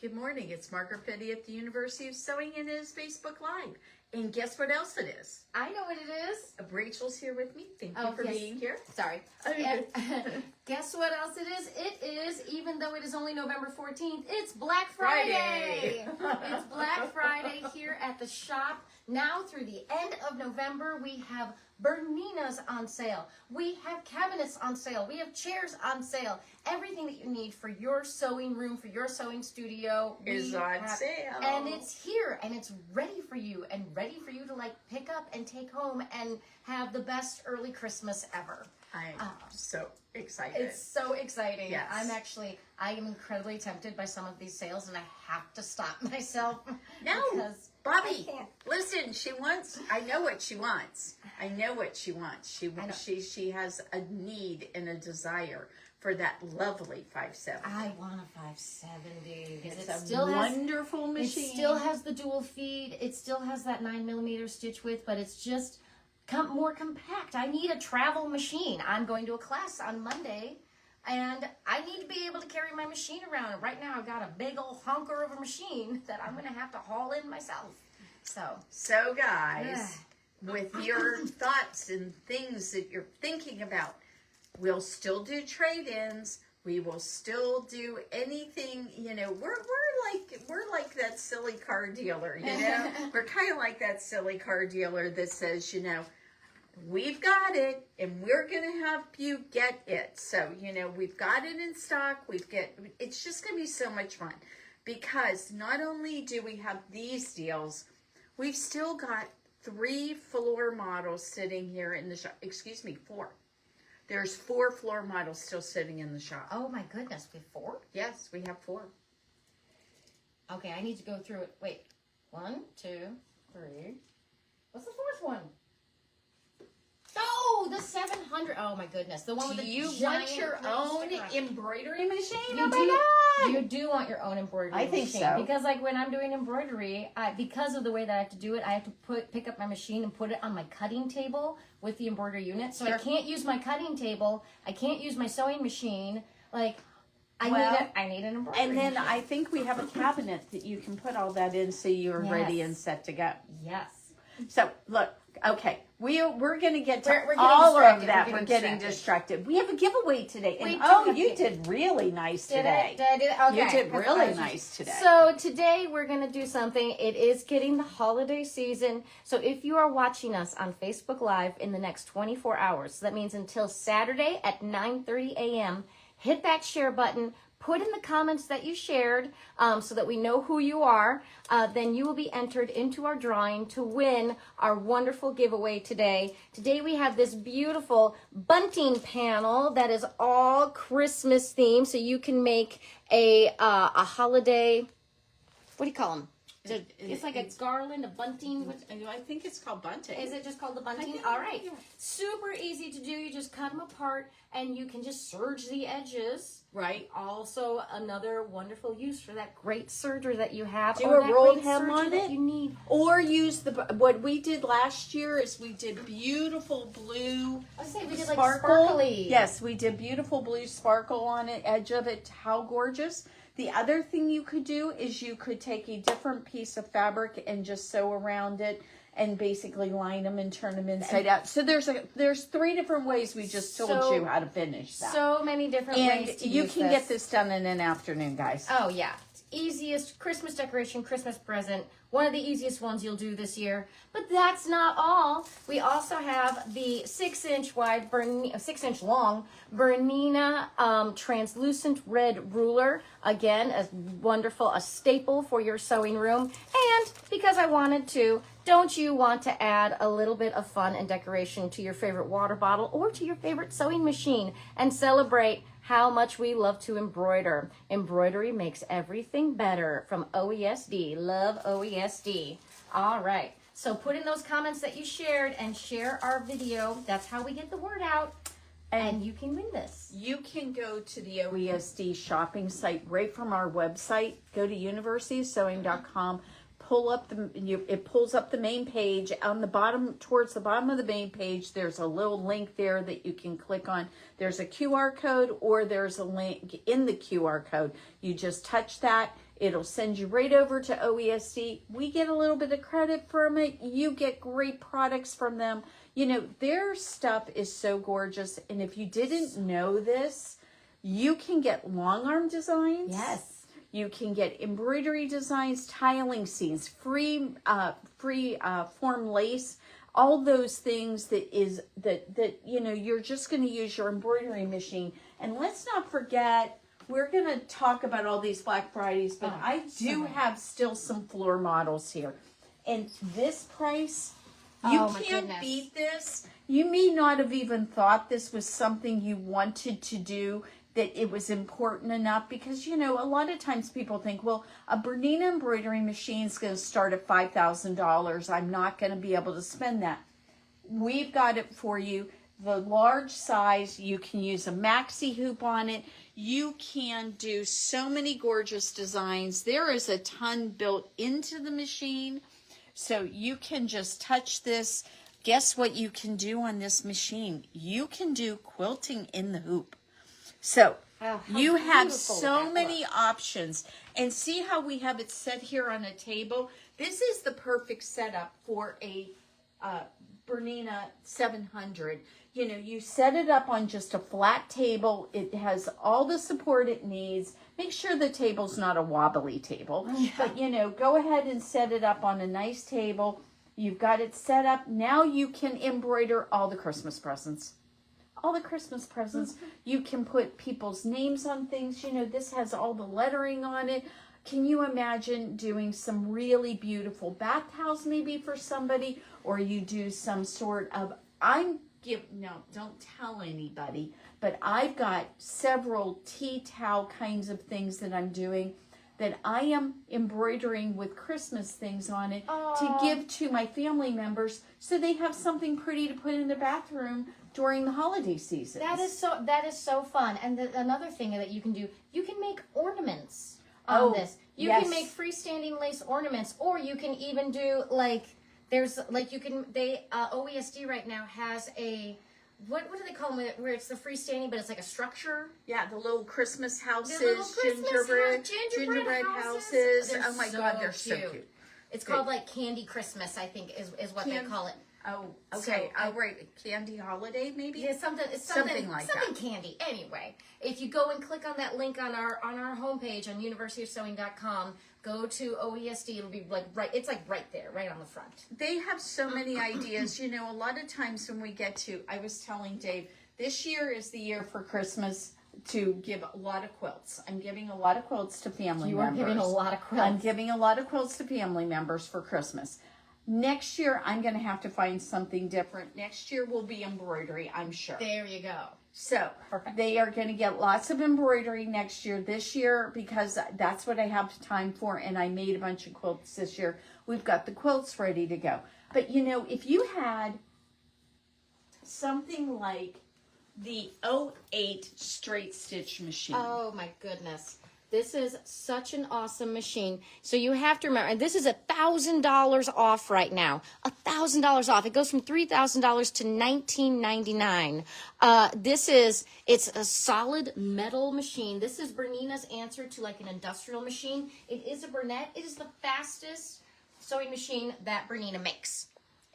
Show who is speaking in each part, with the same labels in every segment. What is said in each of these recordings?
Speaker 1: Good morning. It's Margaret Petty at the University of Sewing, and it is Facebook Live. And guess what else it is?
Speaker 2: I know what it is.
Speaker 1: Rachel's here with me. Thank you for being here.
Speaker 2: Sorry.
Speaker 1: Okay.
Speaker 2: Guess what else it is? It is, even though it is only November 14th, it's Black Friday. It's Black Friday here at the shop. Now through the end of November, we have Berninas on sale. We have cabinets on sale. We have chairs on sale. Everything that you need for your sewing room, for your sewing studio
Speaker 1: Is on sale.
Speaker 2: And it's here and it's ready for you and ready for you to like pick up and take home and have the best early Christmas ever.
Speaker 1: I'm so excited.
Speaker 2: It's so exciting.
Speaker 1: Yes.
Speaker 2: I am incredibly tempted by some of these sales and I have to stop myself.
Speaker 1: No,
Speaker 2: because
Speaker 1: Bobby, listen, I know what she wants. I know what she wants. She has a need and a desire for that lovely 570.
Speaker 2: I want a 570.
Speaker 1: It's a wonderful machine.
Speaker 2: It still has the dual feed. It still has that 9mm stitch width, but it's just more compact. I need a travel machine. I'm going to a class on Monday, and I need to be able to carry my machine around. Right now, I've got a big old honker of a machine that I'm going to have to haul in myself.
Speaker 1: So guys, with your thoughts and things that you're thinking about, we'll still do trade-ins. We will still do anything, we're like that silly car dealer, We're kind of like that silly car dealer that says, we've got it and we're going to help you get it. So, we've got it in stock. It's just going to be so much fun because not only do we have these deals, we've still got 3 floor models sitting here in the shop. Excuse me, 4. There's 4 floor models still sitting in the shop.
Speaker 2: Oh my goodness, we have 4?
Speaker 1: Yes, we have 4.
Speaker 2: Okay, I need to go through it. Wait, 1, 2, 3. What's the 4th one? Oh, the 700. Oh my goodness, the one with the giant.
Speaker 1: You want your own embroidery machine?
Speaker 2: You do want your own embroidery machine.
Speaker 1: I think so.
Speaker 2: Because like when I'm doing embroidery, because of the way that I have to do it, I have to pick up my machine and put it on my cutting table with the embroidery unit. So I can't use my cutting table. I can't use my sewing machine. Like, I need an embroidery
Speaker 1: And then
Speaker 2: machine.
Speaker 1: I think we have a cabinet that you can put all that in so you're ready and set to go.
Speaker 2: Yes.
Speaker 1: So, look, okay, we're going to get to
Speaker 2: We're getting
Speaker 1: all of
Speaker 2: distracted.
Speaker 1: that. We're getting distracted. We have a giveaway today. And you did really nice
Speaker 2: Did
Speaker 1: today.
Speaker 2: I do that? Okay.
Speaker 1: You did really nice today.
Speaker 2: So today we're going to do something. It is getting the holiday season. So if you are watching us on Facebook Live in the next 24 hours, so that means until Saturday at 9:30 a.m., hit that share button. Put in the comments that you shared so that we know who you are. Then you will be entered into our drawing to win our wonderful giveaway today. Today we have this beautiful bunting panel that is all Christmas themed. So you can make a holiday, what do you call them? It's like a garland, a bunting.
Speaker 1: I think it's called bunting.
Speaker 2: Is it just called the bunting? All right. Yeah. Super easy to do. You just cut them apart and you can just serge the edges.
Speaker 1: Right.
Speaker 2: Also, another wonderful use for that great serger that you have.
Speaker 1: Do a rolled hem on
Speaker 2: it. You need.
Speaker 1: Or use what we did last year is we did beautiful blue
Speaker 2: We did like
Speaker 1: sparkle.
Speaker 2: sparkly.
Speaker 1: Yes, we did beautiful blue sparkle on the edge of it. How gorgeous. The other thing you could do is you could take a different piece of fabric and just sew around it and basically line them and turn them inside out. So there's 3 different ways we just told you how to finish that.
Speaker 2: So many different ways to
Speaker 1: you
Speaker 2: use
Speaker 1: can
Speaker 2: this.
Speaker 1: get this done in an afternoon, guys.
Speaker 2: Oh, yeah. Easiest Christmas decoration, Christmas present. One of the easiest ones you'll do this year. But that's not all. We also have the 6-inch wide, 6-inch long Bernina translucent red ruler. Again, a staple for your sewing room. And because I wanted to, don't you want to add a little bit of fun and decoration to your favorite water bottle or to your favorite sewing machine and celebrate how much we love to embroider. Embroidery makes everything better from OESD. Love OESD. All right. So put in those comments that you shared and share our video. That's how we get the word out. And you can win this.
Speaker 1: You can go to the OESD shopping site right from our website. Go to universityofsewing.com. It pulls up the main page. On the bottom, towards the bottom of the main page, there's a little link there that you can click on. There's a QR code or there's a link in the QR code. You just touch that It'll send you right over to OESD. We get a little bit of credit from it. You get great products from them. You know, their stuff is so gorgeous. And if you didn't know this, you can get long arm designs.
Speaker 2: Yes.
Speaker 1: You can get embroidery designs, tiling scenes, free form lace, all those things that you know, you're just going to use your embroidery machine. And let's not forget, we're going to talk about all these Black Fridays, but I do have still some floor models here. And this price, you can't beat this. You may not have even thought this was something you wanted to do, that it was important enough, because, you know, a lot of times people think, well, a Bernina embroidery machine is going to start at $5,000. I'm not going to be able to spend that. We've got it for you. The large size, you can use a maxi hoop on it. You can do so many gorgeous designs. There is a ton built into the machine. So you can just touch this. Guess what you can do on this machine? You can do quilting in the hoop. So you have so many options. And see how we have it set here on a table? This is the perfect setup for a Bernina 700. You know, you set it up on just a flat table. It has all the support it needs. Make sure the table's not a wobbly table. Yeah. But, you know, go ahead and set it up on a nice table. You've got it set up. Now you can embroider all the Christmas presents. All the Christmas presents. You can put people's names on things. You know, this has all the lettering on it. Can you imagine doing some really beautiful bath towels maybe for somebody? Or you do some sort of, no, don't tell anybody, but I've got several tea towel kinds of things that I'm doing that I am embroidering with Christmas things on it to give to my family members so they have something pretty to put in their bathroom during the holiday season.
Speaker 2: That is so fun. And another thing that you can do, you can make ornaments on this. You can make freestanding lace ornaments, or you can even do OESD right now has a, what do they call them, where it's the freestanding, but it's like a structure?
Speaker 1: Yeah, the little Christmas houses, gingerbread houses.
Speaker 2: They're
Speaker 1: oh my God, they're so cute.
Speaker 2: It's called like Candy Christmas, I think, is what they call it.
Speaker 1: Oh, okay.
Speaker 2: So,
Speaker 1: right. Candy holiday, maybe?
Speaker 2: Yeah, something like that. Something candy. Anyway, if you go and click on that link on our homepage on universityofsewing.com, go to OESD. It'll be like it's like right there, right on the front.
Speaker 1: They have so many ideas. You know, a lot of times when we get to, I was telling Dave, this year is the year for Christmas to give a lot of quilts. I'm giving a lot of quilts to family members.
Speaker 2: You are giving a lot of quilts.
Speaker 1: I'm giving a lot of quilts to family members for Christmas. Next year, I'm going to have to find something different. Next year will be embroidery, I'm sure.
Speaker 2: There you go.
Speaker 1: So, They are going to get lots of embroidery next year. This year, because that's what I have time for, and I made a bunch of quilts this year, we've got the quilts ready to go. But, you know, if you had something like the 08 straight stitch machine.
Speaker 2: Oh, my goodness. This is such an awesome machine. So you have to remember, and this is $1,000 off right now. $1,000 off. It goes from $3,000 to $1,999. It's a solid metal machine. This is Bernina's answer to like an industrial machine. It is a Bernette. It is the fastest sewing machine that Bernina makes.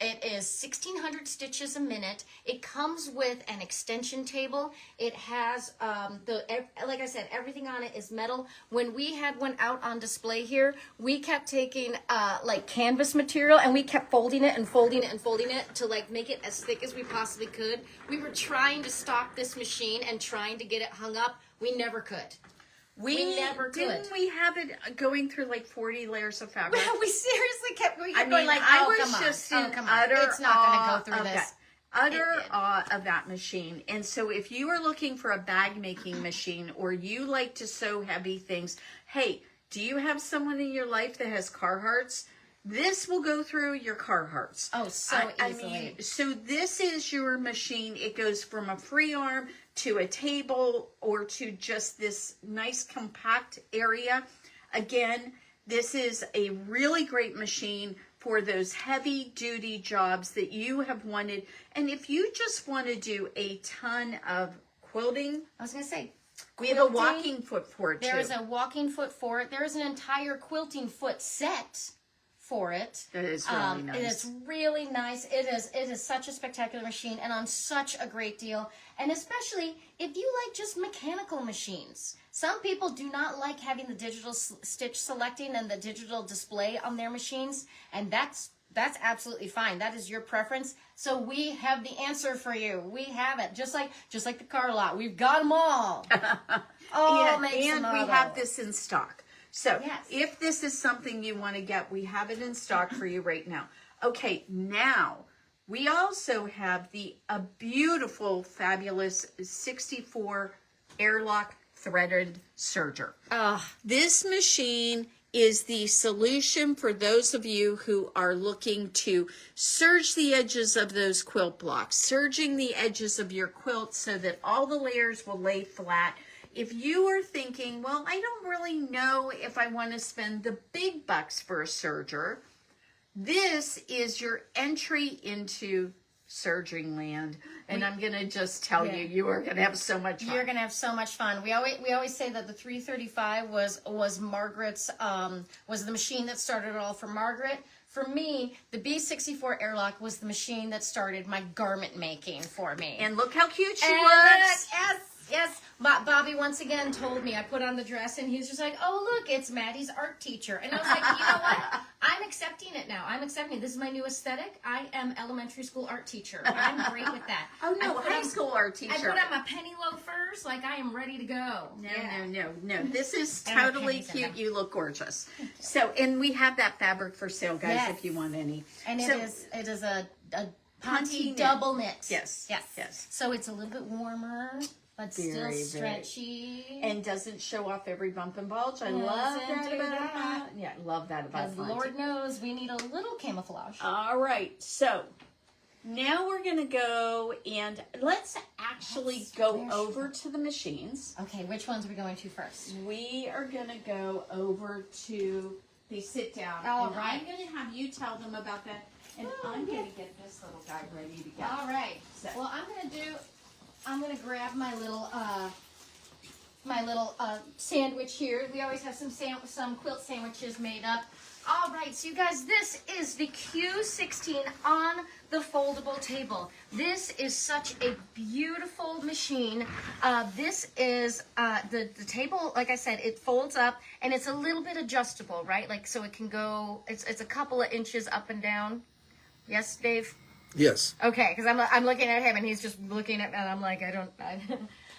Speaker 2: It is 1,600 stitches a minute. It comes with an extension table. It has, like I said, everything on it is metal. When we had one out on display here, we kept taking like canvas material and we kept folding it and folding it and folding it to like make it as thick as we possibly could. We were trying to stock this machine and trying to get it hung up. We never could. We never could.
Speaker 1: Didn't we have it going through like 40 layers of fabric?
Speaker 2: We seriously kept going like,
Speaker 1: I was just in utter
Speaker 2: it's not going to go through this.
Speaker 1: Utter awe of that machine. And so if you are looking for a bag making machine, or you like to sew heavy things, hey, do you have someone in your life that has Carhartts? This will go through your Carhartts.
Speaker 2: Oh, so easily.
Speaker 1: So this is your machine. It goes from a free arm to a table or to just this nice compact area. Again, this is a really great machine for those heavy duty jobs that you have wanted. And if you just want to do a ton of quilting,
Speaker 2: I was going to say,
Speaker 1: We have a walking foot for it, too.
Speaker 2: There is a walking foot for it. There is an entire quilting foot set for it.
Speaker 1: That is really nice.
Speaker 2: It is really nice. It is such a spectacular machine and on such a great deal. And especially if you like just mechanical machines. Some people do not like having the digital stitch selecting and the digital display on their machines, and that's absolutely fine. That is your preference. So we have the answer for you. We have it. Just like the car lot. We've got them all.
Speaker 1: And we have this in stock. So
Speaker 2: Yes.
Speaker 1: if this is something you want to get, we have it in stock for you right now. Okay, now we also have a beautiful, fabulous 64 Airlock threaded serger. This machine is the solution for those of you who are looking to serge the edges of those quilt blocks, serging the edges of your quilt so that all the layers will lay flat. If you are thinking, well, I don't really know if I want to spend the big bucks for a serger, this is your entry into serging land. And I'm going to just tell you are going to have so much fun.
Speaker 2: You're going to have so much fun. We always say that the 335 was Margaret's, was the machine that started it all for Margaret. For me, the B64 Airlock was the machine that started my garment making for me.
Speaker 1: And look how cute she looks.
Speaker 2: Yes. Bobby once again told me, I put on the dress and he's just like, oh, look, it's Maddie's art teacher. And I was like, you know what? I'm accepting it now. I'm accepting it. This is my new aesthetic. I am elementary school art teacher. I'm great with that.
Speaker 1: Oh, no, high school art teacher.
Speaker 2: I put on my penny loafers like I am ready to go.
Speaker 1: No. This is totally cute. You look gorgeous. So, and we have that fabric for sale, guys, if you want any.
Speaker 2: And it is a Ponte double knit.
Speaker 1: Yes.
Speaker 2: So it's a little bit warmer, but still stretchy.
Speaker 1: And doesn't show off every bump and bulge. I love that about it. Yeah, I love that about Ponte.
Speaker 2: Lord knows we need a little camouflage.
Speaker 1: All right, so now we're going to go and let's go over to the machines.
Speaker 2: Okay, which ones are we going to first?
Speaker 1: We are going to go over to the sit down.
Speaker 2: All right.
Speaker 1: I'm going to have you tell them about that. And I'm going to get this little guy ready to go.
Speaker 2: All right. So, well, I'm going to grab my little sandwich here. We always have some quilt sandwiches made up. All right, so you guys, this is the Q16 on the foldable table. This is such a beautiful machine. This is the table, like I said, it folds up and it's a little bit adjustable, right? Like, so it can go, it's a couple of inches up and down. Yes, Dave?
Speaker 3: Yes.
Speaker 2: Okay, because I'm looking at him and he's just looking at me and I'm like,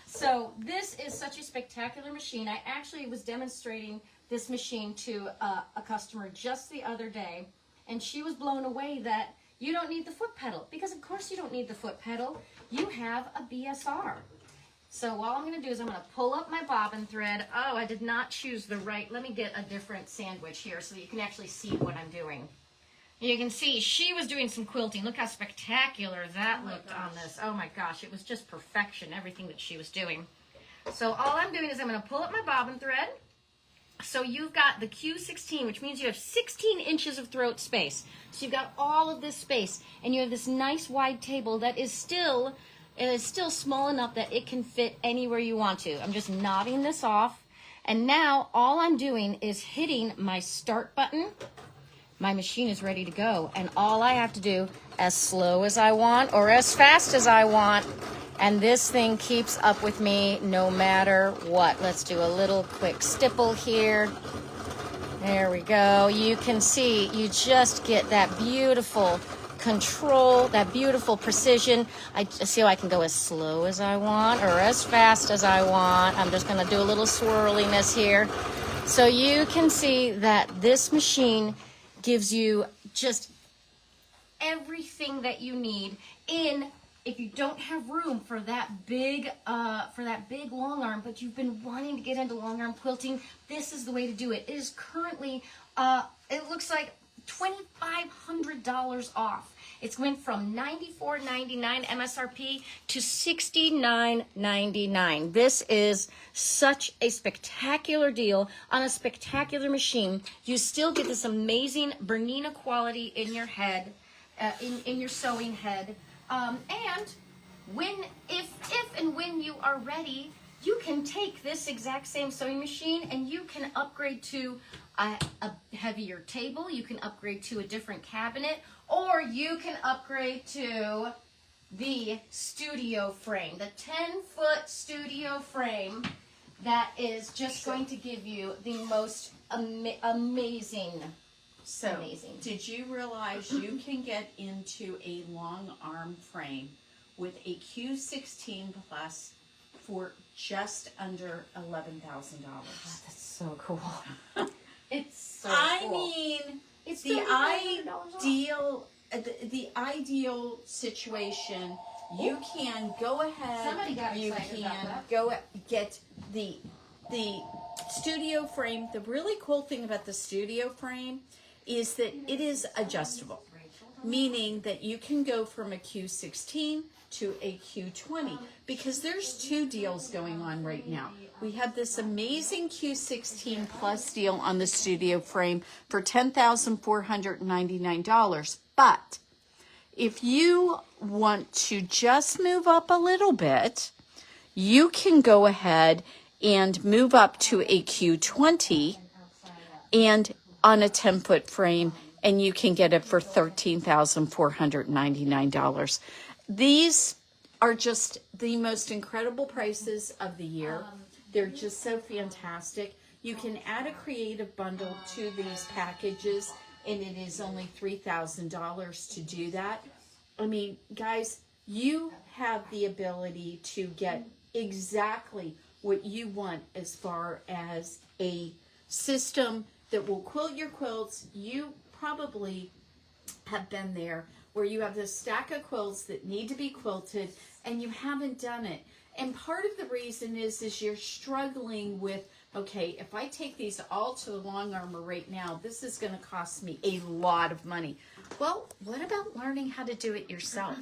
Speaker 2: So this is such a spectacular machine. I actually was demonstrating this machine to a customer just the other day, and she was blown away that you don't need the foot pedal, because of course you don't need the foot pedal. You have a BSR. So all I'm going to do is I'm going to pull up my bobbin thread. Oh, I did not choose the right. Let me get a different sandwich here so that you can actually see what I'm doing. You can see she was doing some quilting. Look how spectacular that looked on this. Oh my gosh, it was just perfection, everything that she was doing. So all I'm doing is I'm going to pull up my bobbin thread. So you've got the Q16, which means you have 16 inches of throat space. So you've got all of this space, and you have this nice wide table that is still small enough that it can fit anywhere you want to. I'm just knotting this off, and now all I'm doing is hitting my start button. My machine is ready to go, and all I have to do, as slow as I want or as fast as I want, and this thing keeps up with me no matter what. Let's do a little quick stipple here. There we go. You can see, you just get that beautiful control, that beautiful precision. I can go as slow as I want or as fast as I want. I'm just going to do a little swirliness here. So you can see that this machine gives you just everything that you need if you don't have room for that big long arm, but you've been wanting to get into long arm quilting, this is the way to do it. It is currently, it looks like $2,500 off. It's went from $94.99 MSRP to $69.99. This is such a spectacular deal on a spectacular machine. You still get this amazing Bernina quality in your head, in your sewing head. And if and when you are ready you can take this exact same sewing machine and you can upgrade to a heavier table, you can upgrade to a different cabinet, or you can upgrade to the studio frame, the 10-foot studio frame that is just going to give you the most amazing.
Speaker 1: So,
Speaker 2: Amazing.
Speaker 1: did you realize you can get into a long arm frame with a Q16 Plus for just under $11,000?
Speaker 2: That's so cool. It's so
Speaker 1: I
Speaker 2: cool.
Speaker 1: mean,
Speaker 2: It's
Speaker 1: the
Speaker 2: $3,500 off.
Speaker 1: the ideal situation. You can go ahead.
Speaker 2: Somebody got
Speaker 1: You
Speaker 2: excited
Speaker 1: can
Speaker 2: about that.
Speaker 1: go get the studio frame. The really cool thing about the studio frame is that it is adjustable, meaning that you can go from a Q16 to a Q20, because there's two deals going on right now. We have this amazing Q16 Plus deal on the studio frame for $10,499. But if you want to just move up a little bit, you can go ahead and move up to a Q20 and on a 10-foot frame, and you can get it for $13,499. These are just the most incredible prices of the year. They're just so fantastic. You can add a creative bundle to these packages, and it is only $3,000 to do that. I mean, guys, you have the ability to get exactly what you want as far as a system that will quilt your quilts. You probably have been there where you have this stack of quilts that need to be quilted and you haven't done it. And part of the reason is you're struggling with, okay, if I take these all to the long armor right now, this is going to cost me a lot of money. Well, what about learning how to do it yourself?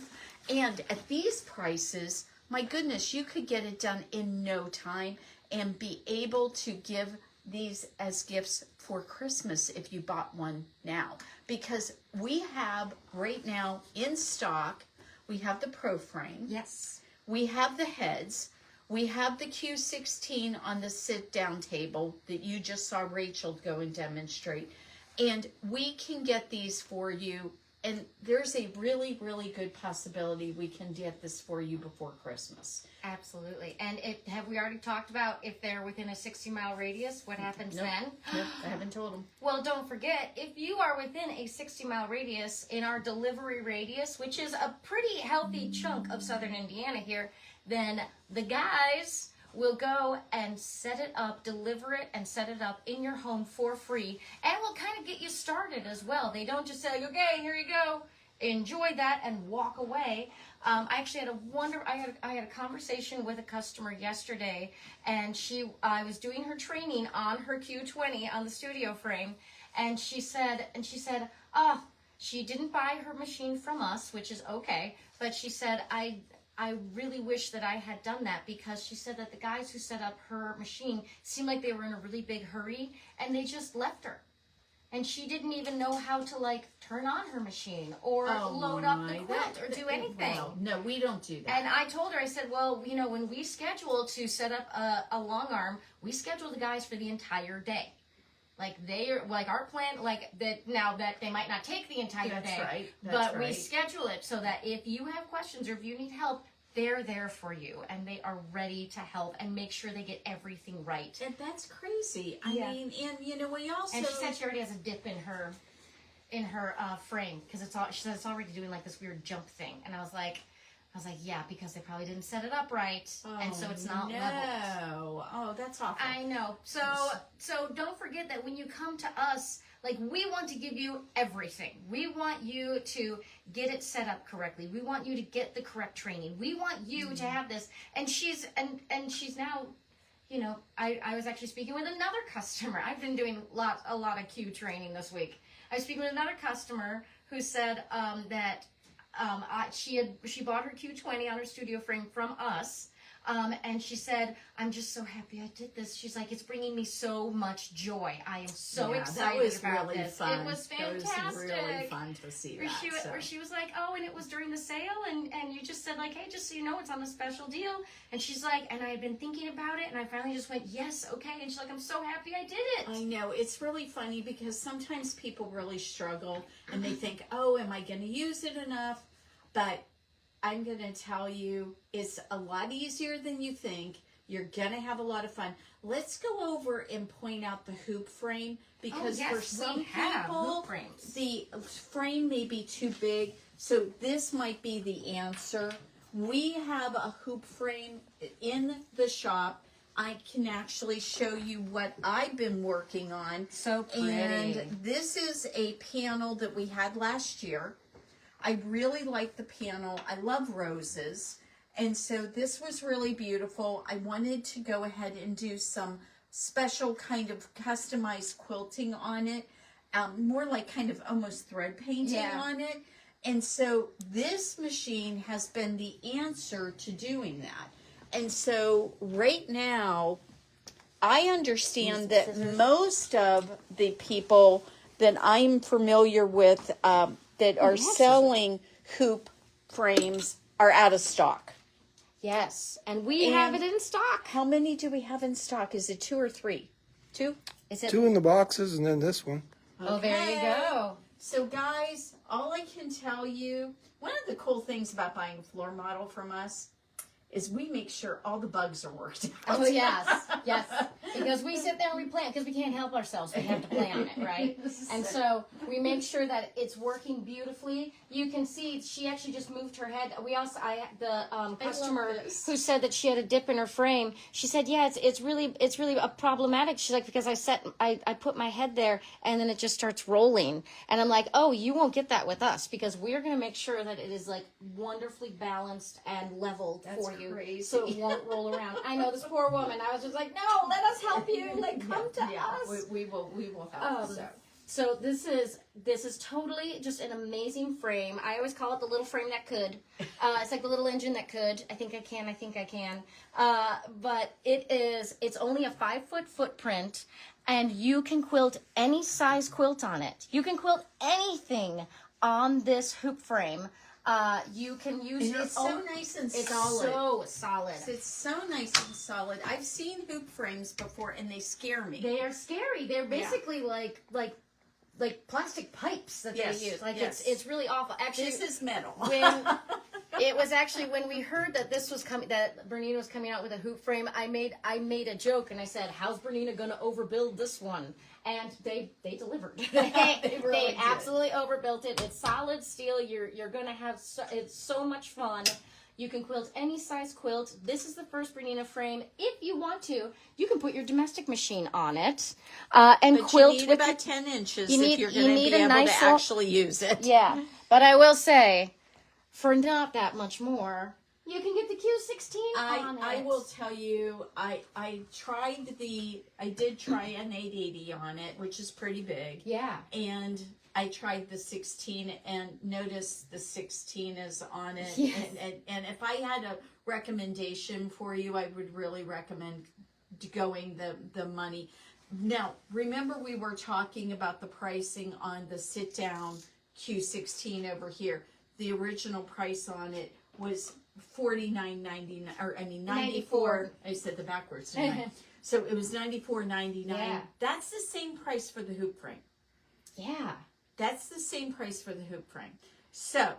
Speaker 1: And at these prices, my goodness, you could get it done in no time and be able to give these as gifts for Christmas if you bought one now. Because we have right now in stock, we have the Pro Frame.
Speaker 2: Yes.
Speaker 1: We have the heads. We have the Q16 on the sit-down table that you just saw Rachel go and demonstrate. And we can get these for you. And there's a really, really good possibility we can get this for you before Christmas.
Speaker 2: Absolutely. And have we already talked about if they're within a 60-mile radius, what happens then?
Speaker 1: Nope, I haven't told them.
Speaker 2: Well, don't forget, if you are within a 60-mile radius in our delivery radius, which is a pretty healthy chunk of southern Indiana here, then the guys will go and set it up, deliver it, and set it up in your home for free, and will kind of get you started as well. They don't just say, okay, here you go, enjoy that, and walk away. I actually had I had a conversation with a customer yesterday, and I was doing her training on her Q20 on the studio frame, and she said, oh, she didn't buy her machine from us, which is okay, but she said, I really wish that I had done that, because she said that the guys who set up her machine seemed like they were in a really big hurry and they just left her. And she didn't even know how to turn on her machine or load up the quilt or do anything.
Speaker 1: Well, no, we don't do that.
Speaker 2: And I told her, I said, well, when we schedule to set up a long arm, we schedule the guys for the entire day. Our plan, now that they might not take the entire day.
Speaker 1: Right.
Speaker 2: But we schedule it so that if you have questions or if you need help, they're there for you and they are ready to help and make sure they get everything right.
Speaker 1: And that's crazy. I mean, and we also.
Speaker 2: And she said she already has a dip in her frame because she said it's already doing this weird jump thing. And I was like, yeah, because they probably didn't set it up right, and so it's not leveled.
Speaker 1: Oh, that's awful.
Speaker 2: I know. So don't forget that when you come to us, we want to give you everything. We want you to get it set up correctly. We want you to get the correct training. We want you to have this. And she's now, I was actually speaking with another customer. I've been doing a lot of Q training this week. I was speaking with another customer who said that she bought her Q20 on her studio frame from us. And she said, I'm just so happy I did this. She's like, it's bringing me so much joy. I am so excited
Speaker 1: that was
Speaker 2: about
Speaker 1: really
Speaker 2: this.
Speaker 1: fun.
Speaker 2: It was fantastic.
Speaker 1: It was really fun to see
Speaker 2: Where
Speaker 1: that.
Speaker 2: she was like, oh, and it was during the sale, and you just said, like, hey, just so you know, it's on a special deal. And she's like, and I had been thinking about it, and I finally just went, yes, okay. And she's like, I'm so happy I did it.
Speaker 1: I know. It's really funny because sometimes people really struggle and they think, oh, am I going to use it enough? But I'm going to tell you, it's a lot easier than you think. You're going to have a lot of fun. Let's go over and point out the hoop frame because for some people, the frame may be too big. So this might be the answer. We have a hoop frame in the shop. I can actually show you what I've been working on.
Speaker 2: So pretty.
Speaker 1: And this is a panel that we had last year. I really like the panel. I love roses. And so this was really beautiful. I wanted to go ahead and do some special kind of customized quilting on it. More like kind of almost thread painting on it. And so this machine has been the answer to doing that. And so right now, I understand that most of the people that I'm familiar with that are selling hoop frames are out of stock.
Speaker 2: Yes, and we have it in stock.
Speaker 1: How many do we have in stock? Is it 2 or 3? 2?
Speaker 2: Is it
Speaker 3: 2 in the boxes and then this one.
Speaker 2: Oh, there you go.
Speaker 1: So guys, all I can tell you, one of the cool things about buying a floor model from us is we make sure all the bugs are worked out.
Speaker 2: Oh, yes, yes. Because we sit there and we plan, because we can't help ourselves. We have to plan it, right? And so we make sure that it's working beautifully. You can see she actually just moved her head. The customer who said that she had a dip in her frame, she said, yeah, it's really a problematic. She's like, because I put my head there and then it just starts rolling. And I'm like, oh, you won't get that with us because we're going to make sure that it is like wonderfully balanced and leveled for you.
Speaker 1: Crazy.
Speaker 2: So it won't roll around. I know this poor woman. I was just like, no, let us help you. Like, come to us.
Speaker 1: We will help.
Speaker 2: So this is totally just an amazing frame. I always call it the little frame that could. It's like the little engine that could. I think I can. But it's only a 5-foot footprint, and you can quilt any size quilt on it. You can quilt anything on this hoop frame. You can use
Speaker 1: it's so nice and solid.
Speaker 2: It's so solid.
Speaker 1: It's so nice and solid. I've seen hoop frames before, and they scare me.
Speaker 2: They are scary. They're basically like plastic pipes that they use. Like it's really awful. Actually,
Speaker 1: this is metal.
Speaker 2: It was actually when we heard that this was coming, that Bernina was coming out with a hoop frame. I made a joke and I said, "How's Bernina going to overbuild this one?" And they delivered. They absolutely overbuilt it. It's solid steel. You're going to have it's so much fun. You can quilt any size quilt. This is the first Bernina frame. If you want to, you can put your domestic machine on it and
Speaker 1: but
Speaker 2: quilt
Speaker 1: you need
Speaker 2: with
Speaker 1: about 10 inches
Speaker 2: if
Speaker 1: you're going to be able to actually use it.
Speaker 2: Yeah, but I will say, for not that much more, you can get the Q16 on it.
Speaker 1: I will tell you, I did try an 880 on it, which is pretty big.
Speaker 2: Yeah.
Speaker 1: And I tried the 16 and noticed the 16 is on it.
Speaker 2: Yes.
Speaker 1: And if I had a recommendation for you, I would really recommend going the money. Now, remember we were talking about the pricing on the sit-down Q16 over here. The original price on it was $49.99, or I mean $94. I said the backwards, didn't I? So it was $94.99.
Speaker 2: Yeah.
Speaker 1: That's the same price for the hoop frame.
Speaker 2: Yeah.
Speaker 1: That's the same price for the hoop frame. So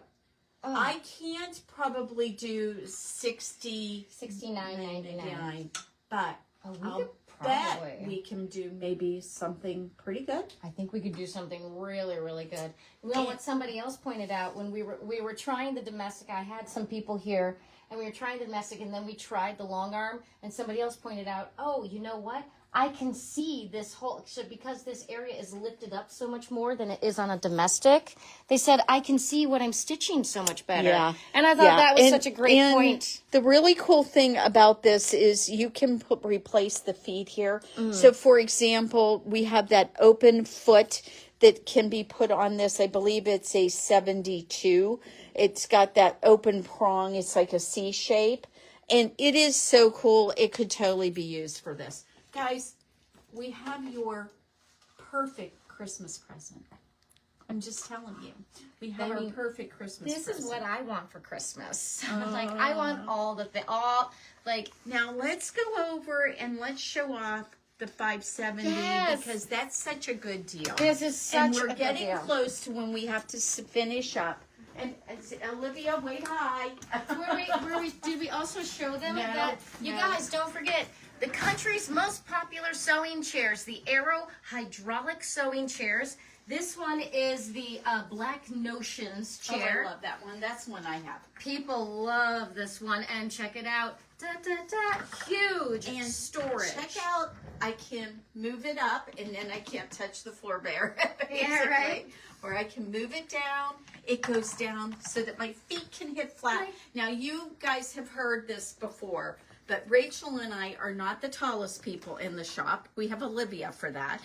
Speaker 1: I can't probably do
Speaker 2: $69.99,
Speaker 1: but I'll bet we can do maybe something pretty good.
Speaker 2: I think we could do something really, really good. You know what somebody else pointed out when we were trying the domestic. I had some people here, and we were trying the domestic, and then we tried the long arm, and somebody else pointed out, oh, you know what? I can see this whole, so because this area is lifted up so much more than it is on a domestic, they said, I can see what I'm stitching so much better.
Speaker 1: Yeah.
Speaker 2: And I thought that was such a great point.
Speaker 1: The really cool thing about this is you can replace the feet here. So for example, we have that open foot that can be put on this. I believe it's a 72. It's got that open prong. It's like a C shape. And it is so cool. It could totally be used for this. Guys, we have your perfect Christmas present. I'm just telling you. We have our perfect Christmas
Speaker 2: This
Speaker 1: present.
Speaker 2: is what I want for Christmas. Like, I want all the all, like.
Speaker 1: Now, let's go over and let's show off the 570
Speaker 2: Yes.
Speaker 1: because that's such a good deal.
Speaker 2: This is such
Speaker 1: and we're
Speaker 2: a good
Speaker 1: getting
Speaker 2: deal.
Speaker 1: close to when we have to finish up. And Olivia, wait, hi.
Speaker 2: Did we also show them
Speaker 1: No,
Speaker 2: that? You
Speaker 1: no.
Speaker 2: guys, don't forget the country's most popular sewing chairs, the Aero hydraulic sewing chairs. This one is the Black Notions chair.
Speaker 1: Oh, I love that one. That's one I have.
Speaker 2: People love this one, and check it out. Da, da, da. Huge
Speaker 1: And
Speaker 2: storage.
Speaker 1: check out, I can move it up and then I can't touch the floor bare.
Speaker 2: Yeah, right.
Speaker 1: Or I can move it down. It goes down so that my feet can hit flat.
Speaker 2: Right.
Speaker 1: Now, you guys have heard this before, but Rachel and I are not the tallest people in the shop. We have Olivia for that.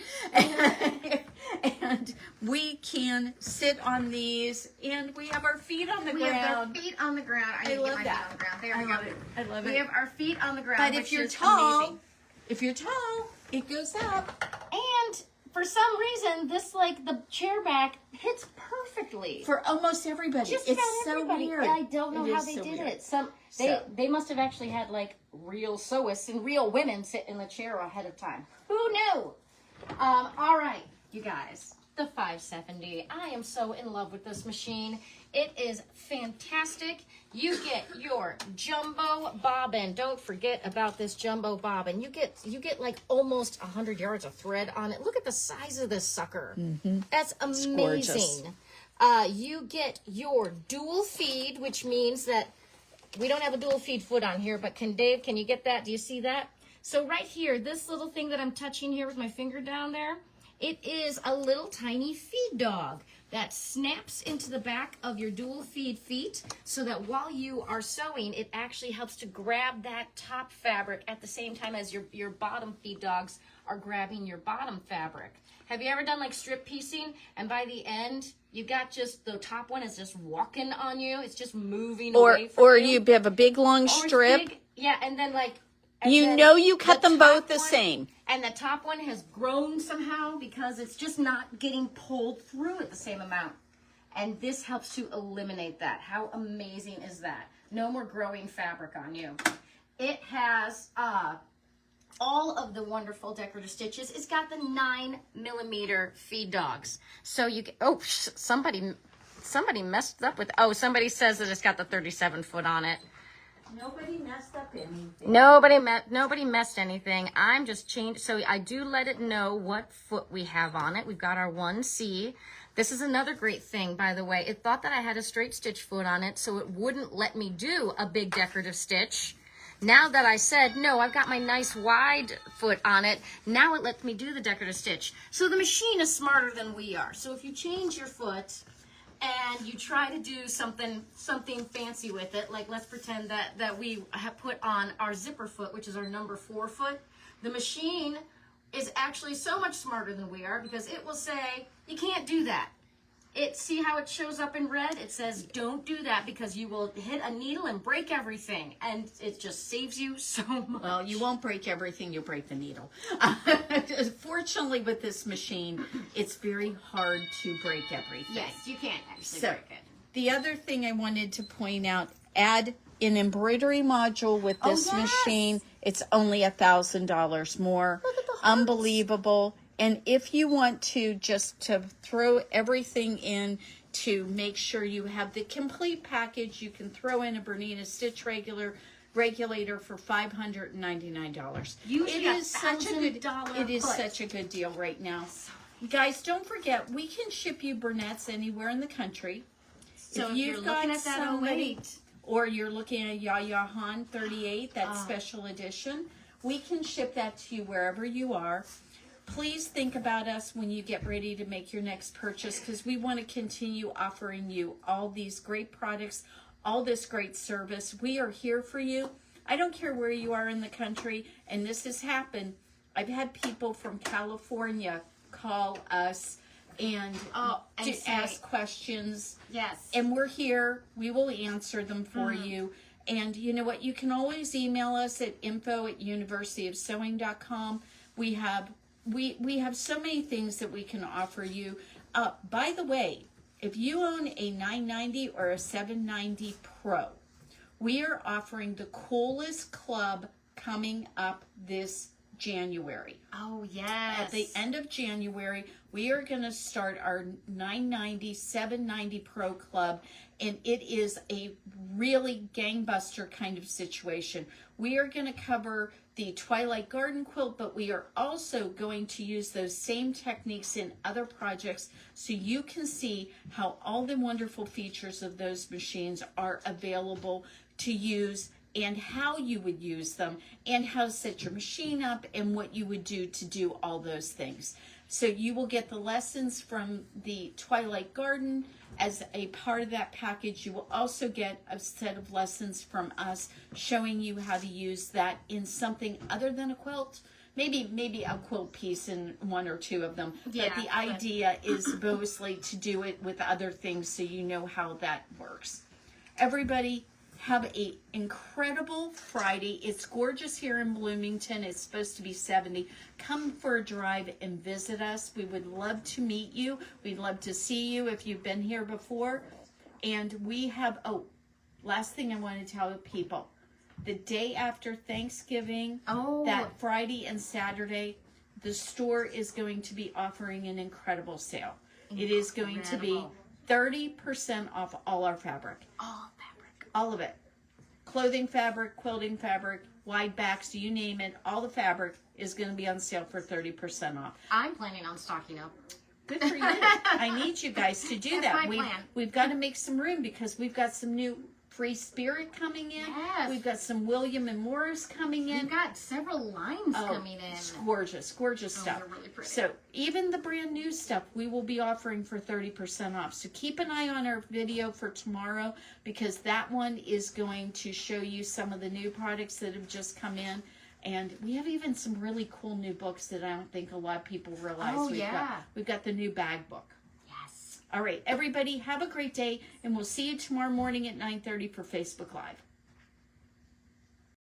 Speaker 1: And we can sit on these and we have our feet on the
Speaker 2: We
Speaker 1: ground.
Speaker 2: have our feet on the ground. I need to
Speaker 1: love
Speaker 2: get my
Speaker 1: that.
Speaker 2: feet on the ground. There
Speaker 1: I
Speaker 2: we
Speaker 1: love
Speaker 2: go.
Speaker 1: it. I love
Speaker 2: We
Speaker 1: it.
Speaker 2: have our feet on the ground.
Speaker 1: But
Speaker 2: which
Speaker 1: if you're
Speaker 2: is
Speaker 1: tall,
Speaker 2: amazing.
Speaker 1: it goes up.
Speaker 2: And for some reason, this, like, the chair back hits perfectly.
Speaker 1: For almost everybody.
Speaker 2: Just
Speaker 1: It's
Speaker 2: about
Speaker 1: so
Speaker 2: everybody.
Speaker 1: weird.
Speaker 2: I don't know
Speaker 1: It
Speaker 2: how
Speaker 1: is
Speaker 2: they
Speaker 1: so
Speaker 2: did
Speaker 1: weird.
Speaker 2: it.
Speaker 1: So-
Speaker 2: They must have actually had, like, real sewists and real women sit in the chair ahead of time. Who knew? All right, you guys. The 570. I am so in love with this machine. It is fantastic. You get your jumbo bobbin. Don't forget about this jumbo bobbin. You get like almost 100 yards of thread on it. Look at the size of this sucker. That's amazing.
Speaker 1: gorgeous.
Speaker 2: You get your dual feed, which means that we don't have a dual feed foot on here, but Dave, can you get that? Do you see that? So right here, this little thing that I'm touching here with my finger down there, it is a little tiny feed dog that snaps into the back of your dual feed feet so that while you are sewing, it actually helps to grab that top fabric at the same time as your bottom feed dogs are grabbing your bottom fabric. Have you ever done like strip piecing and by the end you got just the top one is just walking on you? It's just moving away from
Speaker 1: Or
Speaker 2: you.
Speaker 1: you have a big long
Speaker 2: Or it's
Speaker 1: strip.
Speaker 2: big, yeah, and then like and
Speaker 1: You
Speaker 2: then
Speaker 1: know you cut
Speaker 2: the
Speaker 1: them both
Speaker 2: top
Speaker 1: the
Speaker 2: one-
Speaker 1: same.
Speaker 2: And the top one has grown somehow because it's just not getting pulled through at the same amount. And this helps to eliminate that. How amazing is that? No more growing fabric on you. It has all of the wonderful decorative stitches. It's got the 9mm feed dogs. So you get, oh, somebody messed up with, oh, somebody says that it's got the 37 foot on it.
Speaker 1: Nobody messed up anything.
Speaker 2: Nobody messed anything. I'm just changed. So I do let it know what foot we have on it. We've got our 1C. This is another great thing, by the way. It thought that I had a straight stitch foot on it, so it wouldn't let me do a big decorative stitch. Now that I said, no, I've got my nice wide foot on it, now it lets me do the decorative stitch. So the machine is smarter than we are. So if you change your foot and you try to do something fancy with it, like let's pretend that we have put on our zipper foot, which is our number 4 foot, the machine is actually so much smarter than we are because it will say, you can't do that. See how it shows up in red? It says, don't do that because you will hit a needle and break everything. And it just saves you so much.
Speaker 1: Well, you won't break everything, you'll break the needle. Fortunately, with this machine, it's very hard to break everything.
Speaker 2: Yes, you can't actually
Speaker 1: So,
Speaker 2: break it.
Speaker 1: the other thing I wanted to point out, add an embroidery module with this
Speaker 2: yes.
Speaker 1: machine. It's only $1,000 more.
Speaker 2: Look at the hearts.
Speaker 1: Unbelievable. And if you want to just to throw everything in to make sure you have the complete package, you can throw in a Bernina stitch regulator for $599.
Speaker 2: Usually
Speaker 1: It is such a good
Speaker 2: $1,000
Speaker 1: it is
Speaker 2: foot.
Speaker 1: such a good deal right now. Guys, don't forget, we can ship you Burnett's anywhere in the country.
Speaker 2: So if you're looking at that
Speaker 1: somebody-
Speaker 2: 08.
Speaker 1: or you're looking at Yaya Han 38, that special edition, we can ship that to you wherever you are. Please think about us when you get ready to make your next purchase because we want to continue offering you all these great products, all this great service. We are here for you. I don't care where you are in the country, and this has happened. I've had people from California call us and
Speaker 2: and
Speaker 1: to
Speaker 2: say-
Speaker 1: ask questions.
Speaker 2: Yes.
Speaker 1: And we're here. We will answer them for you.
Speaker 4: And you know what? You can always email us at info@universityofsewing.com. We have so many things that we can offer you. By the way, if you own a 990 or a 790 Pro, we are offering the coolest club coming up this January.
Speaker 2: Oh, yes.
Speaker 4: At the end of January, we are going to start our 990, 790 Pro Club, and it is a really gangbuster kind of situation. We are going to cover the Twilight Garden quilt, but we are also going to use those same techniques in other projects so you can see how all the wonderful features of those machines are available to use, and how you would use them, and how to set your machine up, and what you would do to do all those things. So you will get the lessons from the Twilight Garden as a part of that package. You will also get a set of lessons from us showing you how to use that in something other than a quilt. Maybe a quilt piece in one or two of them.
Speaker 2: Yeah,
Speaker 4: but the idea is mostly to do it with other things so you know how that works. Everybody, have an incredible Friday. It's gorgeous here in Bloomington. It's supposed to be 70. Come for a drive and visit us. We would love to meet you. We'd love to see you if you've been here before. And we have, last thing I want to tell people. The day after Thanksgiving, that Friday and Saturday, the store is going to be offering an incredible sale. It is going to be 30% off all our fabric. All of it. Clothing fabric, quilting fabric, wide backs, you name it. All the fabric is going to be on sale for 30% off.
Speaker 2: I'm planning on stocking up.
Speaker 4: Good for you. I need you guys to do that.
Speaker 2: my plan.
Speaker 4: We've got to make some room because we've got some new Free Spirit coming in.
Speaker 2: Yes.
Speaker 4: We've got some William and Morris coming in.
Speaker 2: We've got several lines coming in.
Speaker 4: It's gorgeous stuff.
Speaker 2: They're really pretty.
Speaker 4: So even the brand new stuff we will be offering for 30% off. So keep an eye on our video for tomorrow because that one is going to show you some of the new products that have just come in. And we have even some really cool new books that I don't think a lot of people realize. We've got the new bag book.
Speaker 2: Yes.
Speaker 4: All right, everybody, have a great day, and we'll see you tomorrow morning at 9:30 for Facebook Live.